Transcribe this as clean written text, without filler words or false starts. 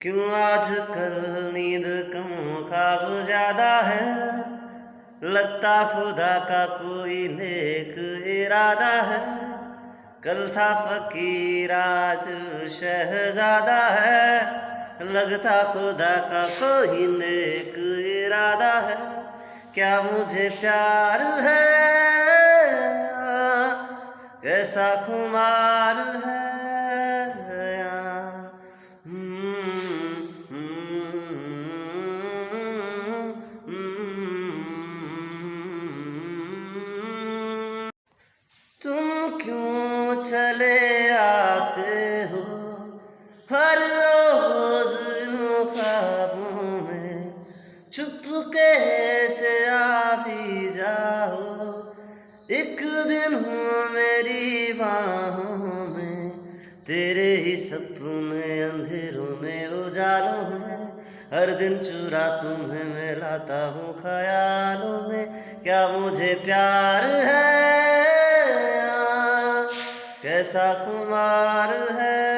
क्यों आजकल नींद कम ख्वाब ज्यादा है। लगता खुदा का कोई नेक इरादा है। कल था फकीर आज शहजादा है। लगता खुदा का कोई नेक इरादा है। क्या मुझे प्यार है कैसा खुमार है। तुम क्यों चले आते हो हर रोज इन ख्वाबों में। चुपके से आ भी जाओ एक दिन मेरी बाहों में। तेरे ही सपने अंधेरों में उजालों में। हर दिन चुरा तुम्हें मैं लाता हूँ ख्यालों में। क्या मुझे प्यार है कैसा खुमार है।